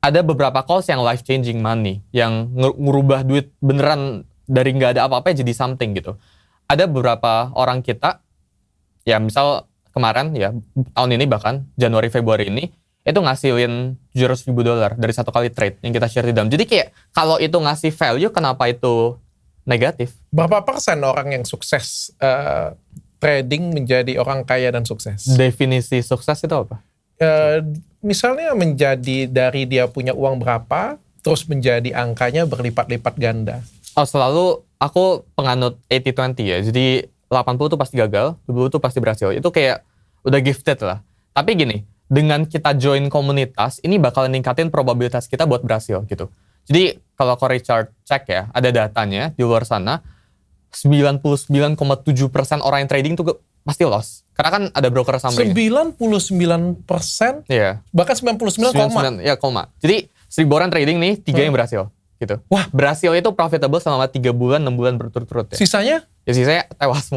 ada beberapa calls yang life changing money, yang ngerubah duit beneran dari nggak ada apa-apa jadi something gitu. Ada beberapa orang kita, ya misal kemarin ya, tahun ini bahkan Januari Februari ini itu ngasilin $700,000 dari satu kali trade yang kita share di dalam. Jadi kayak kalau itu ngasih value, kenapa itu negatif? Berapa persen orang yang sukses trading menjadi orang kaya dan sukses? Definisi sukses itu apa? Misalnya menjadi dari dia punya uang berapa, terus menjadi angkanya berlipat-lipat ganda. Oh, selalu aku penganut 80-20 ya. Jadi 80 tuh pasti gagal, 20 tuh pasti berhasil. Itu kayak udah gifted lah. Tapi gini, dengan kita join komunitas, ini bakal ningkatin probabilitas kita buat berhasil gitu. Jadi kalau Richard cek ya, ada datanya di luar sana, 99,7% orang yang trading tuh pasti loss. Karena kan ada broker summary. 99%? Iya. Bahkan 99, koma. Ya, koma. Jadi 1.000 orang trading nih, 3 yang berhasil. Gitu. Wah, berhasil itu profitable selama 3 bulan, 6 bulan berturut-turut ya. Sisanya? Ya sisanya tewas.